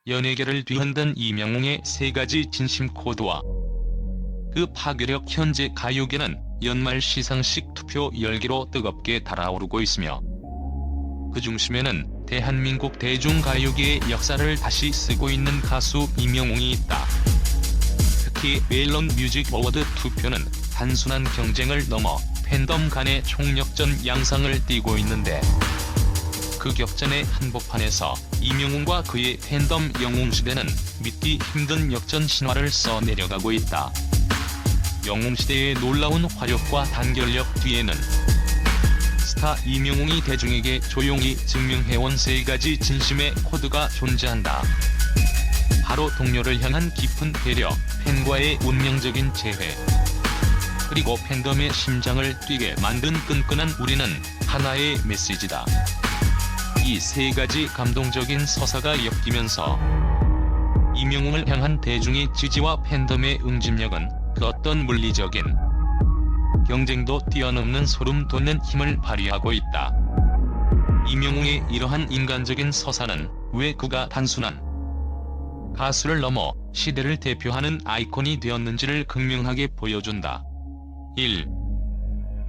연예계를 뒤흔든 이명웅의 3가지 진심 코드와 그 파괴력. 현재 가요계는 연말 시상식 투표 열기로 뜨겁게 달아오르고 있으며 그 중심에는 대한민국 대중가요계의 역사를 다시 쓰고 있는 가수 이명웅이 있다. 특히 멜론 뮤직 어워드 투표는 단순한 경쟁을 넘어 팬덤 간의 총력전 양상을 띠고 있는데 그 격전의 한복판에서 이명웅과 그의 팬덤 영웅시대는 믿기 힘든 역전 신화를 써내려가고 있다. 영웅시대의 놀라운 화력과 단결력 뒤에는 스타 이명웅이 대중에게 조용히 증명해온 3가지 진심의 코드가 존재한다. 바로 동료를 향한 깊은 배려, 팬과의 운명적인 재회, 그리고 팬덤의 심장을 뛰게 만든 끈끈한 우리는 하나의 메시지다. 이 3가지 감동적인 서사가 엮이면서 이명웅을 향한 대중의 지지와 팬덤의 응집력은 그 어떤 물리적인 경쟁도 뛰어넘는 소름 돋는 힘을 발휘하고 있다. 이명웅의 이러한 인간적인 서사는 왜 그가 단순한 가수를 넘어 시대를 대표하는 아이콘이 되었는지를 극명하게 보여준다. 1.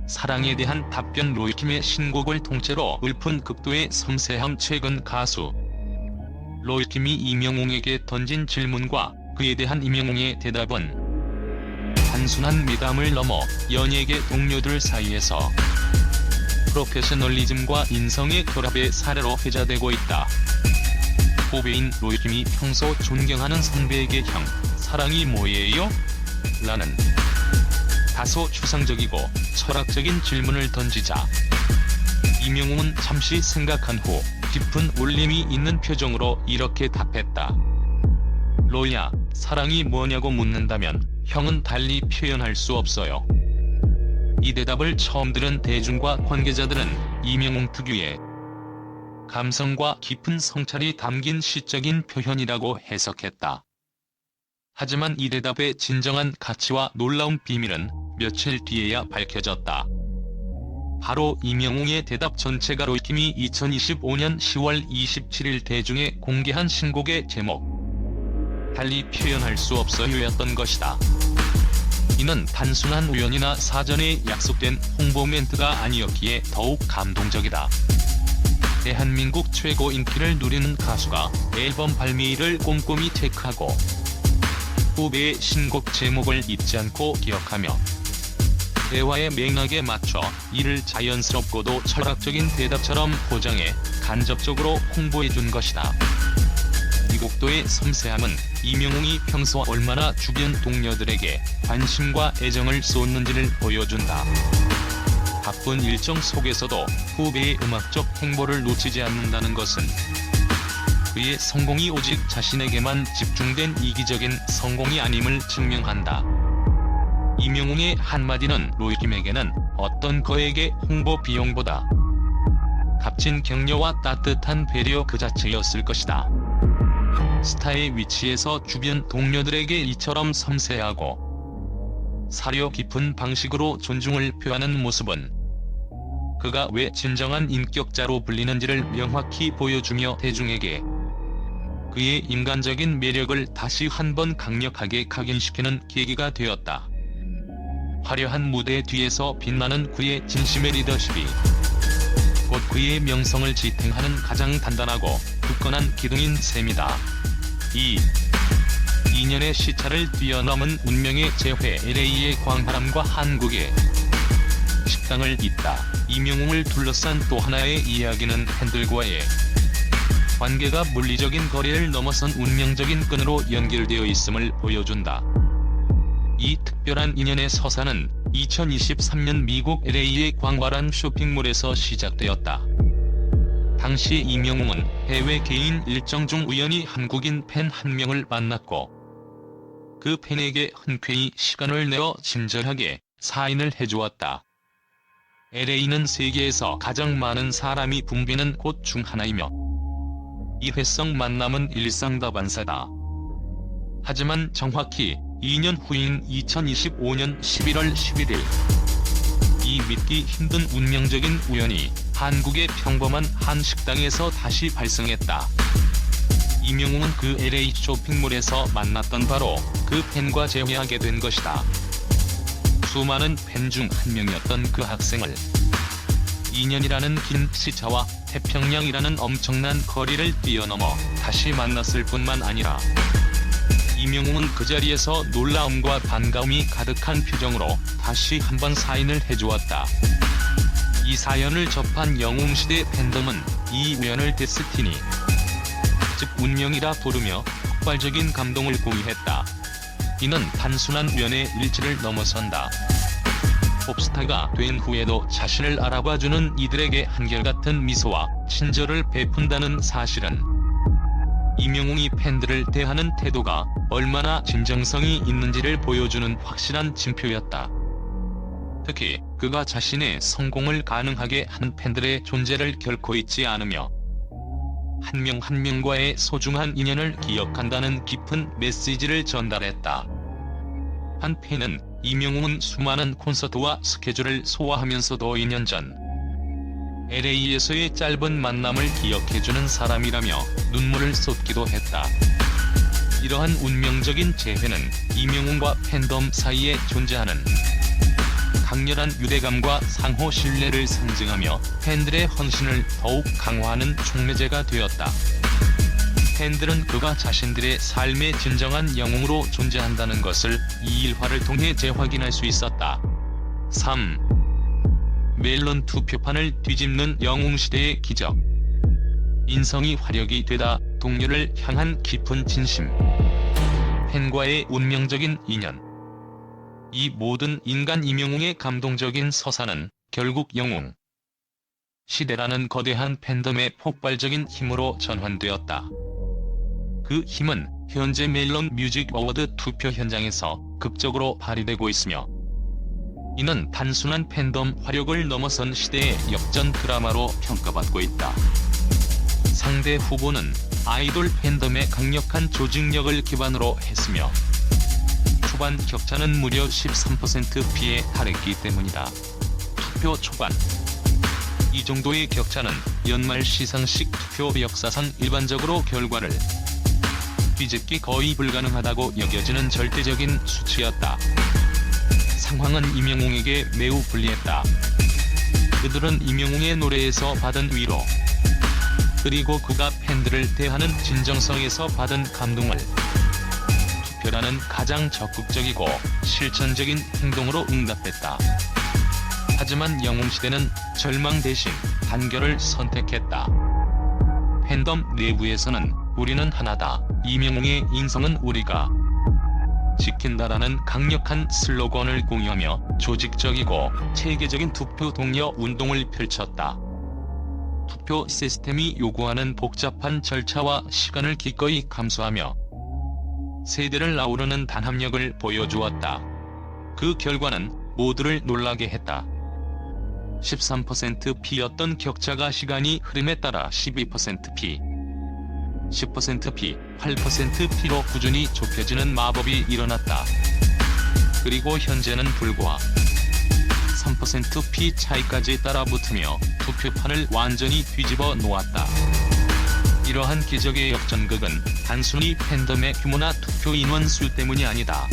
사랑에 대한 답변. 로이킴의 신곡을 통째로 읊은 극도의 섬세함. 최근 가수 로이킴이 이명웅에게 던진 질문과 그에 대한 이명웅의 대답은 단순한 미담을 넘어 연예계 동료들 사이에서 프로페셔널리즘과 인성의 결합의 사례로 회자되고 있다. 후배인 로이킴이 평소 존경하는 선배에게 "형, 사랑이 뭐예요?" 라는 다소 추상적이고 철학적인 질문을 던지자 이명웅은 잠시 생각한 후 깊은 울림이 있는 표정으로 이렇게 답했다. "로이야, 사랑이 뭐냐고 묻는다면 형은 달리 표현할 수 없어요." 이 대답을 처음 들은 대중과 관계자들은 이명웅 특유의 감성과 깊은 성찰이 담긴 시적인 표현이라고 해석했다. 하지만 이 대답의 진정한 가치와 놀라운 비밀은 며칠 뒤에야 밝혀졌다. 바로 이명웅의 대답 전체가 로이킴이 2025년 10월 27일 대중에 공개한 신곡의 제목 "달리 표현할 수 없어요였던 것이다. 이는 단순한 우연이나 사전에 약속된 홍보 멘트가 아니었기에 더욱 감동적이다. 대한민국 최고 인기를 누리는 가수가 앨범 발매일을 꼼꼼히 체크하고 후배의 신곡 제목을 잊지 않고 기억하며 대화의 맥락에 맞춰 이를 자연스럽고도 철학적인 대답처럼 포장해 간접적으로 홍보해준 것이다. 이 곡도의 섬세함은 이명웅이 평소 얼마나 주변 동료들에게 관심과 애정을 쏟는지를 보여준다. 바쁜 일정 속에서도 후배의 음악적 행보를 놓치지 않는다는 것은 그의 성공이 오직 자신에게만 집중된 이기적인 성공이 아님을 증명한다. 이명웅의 한마디는 로이킴에게는 어떤 거액의 홍보 비용보다 값진 격려와 따뜻한 배려 그 자체였을 것이다. 스타의 위치에서 주변 동료들에게 이처럼 섬세하고 사려 깊은 방식으로 존중을 표하는 모습은 그가 왜 진정한 인격자로 불리는지를 명확히 보여주며 대중에게 그의 인간적인 매력을 다시 한번 강력하게 각인시키는 계기가 되었다. 화려한 무대 뒤에서 빛나는 그의 진심의 리더십이 곧 그의 명성을 지탱하는 가장 단단하고 굳건한 기둥인 셈이다. 2. 2년의 시차를 뛰어넘은 운명의 재회. LA의 광바람과 한국의 식당을 잇다. 이명웅을 둘러싼 또 하나의 이야기는 팬들과의 관계가 물리적인 거리를 넘어선 운명적인 끈으로 연결되어 있음을 보여준다. 이 특별한 인연의 서사는 2023년 미국 LA의 광활한 쇼핑몰에서 시작되었다. 당시 이명웅은 해외 개인 일정 중 우연히 한국인 팬 한 명을 만났고 그 팬에게 흔쾌히 시간을 내어 친절하게 사인을 해주었다. LA는 세계에서 가장 많은 사람이 붐비는 곳 중 하나이며 일회성 만남은 일상다반사다. 하지만 정확히 2년 후인 2025년 11월 11일 이 믿기 힘든 운명적인 우연이 한국의 평범한 한 식당에서 다시 발생했다. 이명웅은 그 LA 쇼핑몰에서 만났던 바로 그 팬과 재회하게 된 것이다. 수많은 팬 중 한 명이었던 그 학생을 2년이라는 긴 시차와 태평양이라는 엄청난 거리를 뛰어넘어 다시 만났을 뿐만 아니라 이명웅은 그 자리에서 놀라움과 반가움이 가득한 표정으로 다시 한번 사인을 해주었다. 이 사연을 접한 영웅시대 팬덤은 이 우연을 데스티니, 즉 운명이라 부르며 폭발적인 감동을 공유했다. 이는 단순한 우연의 일치를 넘어선다. pop스타가 된 후에도 자신을 알아봐주는 이들에게 한결같은 미소와 친절을 베푼다는 사실은 이명웅이 팬들을 대하는 태도가 얼마나 진정성이 있는지를 보여주는 확실한 징표였다. 특히 그가 자신의 성공을 가능하게 한 팬들의 존재를 결코 잊지 않으며 한 명 한 명과의 소중한 인연을 기억한다는 깊은 메시지를 전달했다. 한 팬은 이명웅은 수많은 콘서트와 스케줄을 소화하면서도 2년 전 LA에서의 짧은 만남을 기억해주는 사람이라며 눈물을 쏟기도 했다. 이러한 운명적인 재회는 이명웅과 팬덤 사이에 존재하는 강렬한 유대감과 상호 신뢰를 상징하며 팬들의 헌신을 더욱 강화하는 촉매제가 되었다. 팬들은 그가 자신들의 삶의 진정한 영웅으로 존재한다는 것을 이 일화를 통해 재확인할 수 있었다. 3. 멜론 투표판을 뒤집는 영웅시대의 기적. 인성이 화력이 되다 동료를 향한 깊은 진심. 팬과의 운명적인 인연. 이 모든 인간 이명웅의 감동적인 서사는 결국 영웅 시대라는 거대한 팬덤의 폭발적인 힘으로 전환되었다. 그 힘은 현재 멜론 뮤직 어워드 투표 현장에서 극적으로 발휘되고 있으며 이는 단순한 팬덤 화력을 넘어선 시대의 역전 드라마로 평가받고 있다. 상대 후보는 아이돌 팬덤의 강력한 조직력을 기반으로 했으며 초반 격차는 무려 13%피에 달했기 때문이다. 투표 초반 이 정도의 격차는 연말 시상식 투표 역사상 일반적으로 결과를 뒤집기 거의 불가능하다고 여겨지는 절대적인 수치였다. 상황은 이명웅에게 매우 불리했다. 그들은 이명웅의 노래에서 받은 위로, 그리고 그가 팬들을 대하는 진정성에서 받은 감동을 투표라는 가장 적극적이고 실천적인 행동으로 응답했다. 하지만 영웅시대는 절망 대신 단결을 선택했다. 팬덤 내부에서는 우리는 하나다, 이명웅의 인성은 우리가 지킨다라는 강력한 슬로건을 공유하며 조직적이고 체계적인 투표 독려 운동을 펼쳤다. 투표 시스템이 요구하는 복잡한 절차와 시간을 기꺼이 감수하며 세대를 아우르는 단합력을 보여주었다. 그 결과는 모두를 놀라게 했다. 13%P였던 격차가 시간이 흐름에 따라 12%P, 10%P, 8%P로 꾸준히 좁혀지는 마법이 일어났다. 그리고 현재는 불과 3%P 차이까지 따라붙으며 투표판을 완전히 뒤집어 놓았다. 이러한 기적의 역전극은 단순히 팬덤의 규모나 투표 인원 수 때문이 아니다.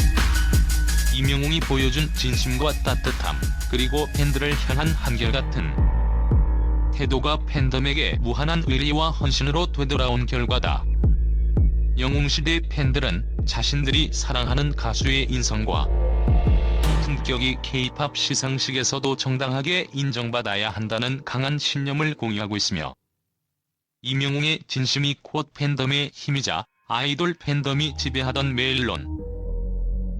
이명웅이 보여준 진심과 따뜻함, 그리고 팬들을 향한 한결같은 태도가 팬덤에게 무한한 의리와 헌신으로 되돌아온 결과다. 영웅시대 팬들은 자신들이 사랑하는 가수의 인성과 품격이 K-팝 시상식에서도 정당하게 인정받아야 한다는 강한 신념을 공유하고 있으며 이명웅의 진심이 곧 팬덤의 힘이자 아이돌 팬덤이 지배하던 멜론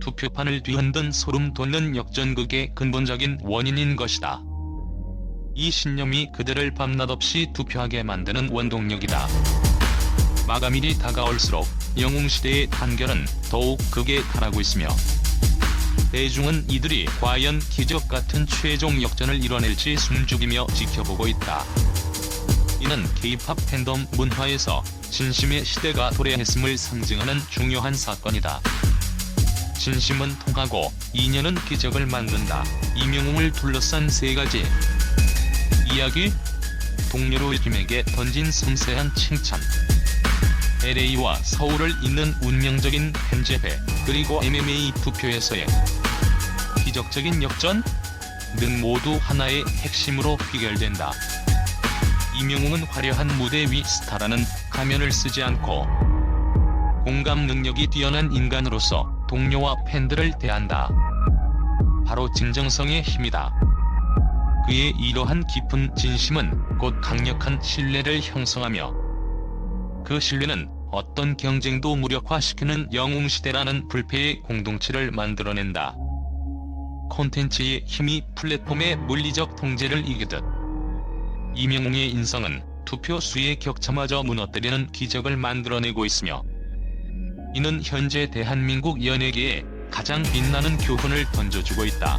투표판을 뒤흔든 소름 돋는 역전극의 근본적인 원인인 것이다. 이 신념이 그들을 밤낮없이 투표하게 만드는 원동력이다. 마감일이 다가올수록 영웅시대의 단결은 더욱 극에 달하고 있으며 대중은 이들이 과연 기적같은 최종 역전을 이뤄낼지 숨죽이며 지켜보고 있다. 이는 K-팝 팬덤 문화에서 진심의 시대가 도래했음을 상징하는 중요한 사건이다. 진심은 통하고 인연은 기적을 만든다. 이명웅을 둘러싼 세 가지 이야기. 동료로 김에게 던진 섬세한 칭찬. LA와 서울을 잇는 운명적인 팬재배, 그리고 MMA 투표에서의 기적적인 역전 등 모두 하나의 핵심으로 귀결된다. 이명웅은 화려한 무대 위 스타라는 가면을 쓰지 않고 공감 능력이 뛰어난 인간으로서 동료와 팬들을 대한다. 바로 진정성의 힘이다. 그의 이러한 깊은 진심은 곧 강력한 신뢰를 형성하며 그 신뢰는 어떤 경쟁도 무력화시키는 영웅시대라는 불패의 공동체를 만들어낸다. 콘텐츠의 힘이 플랫폼의 물리적 통제를 이기듯 이명웅의 인성은 투표 수의 격차마저 무너뜨리는 기적을 만들어내고 있으며 이는 현재 대한민국 연예계에 가장 빛나는 교훈을 던져주고 있다.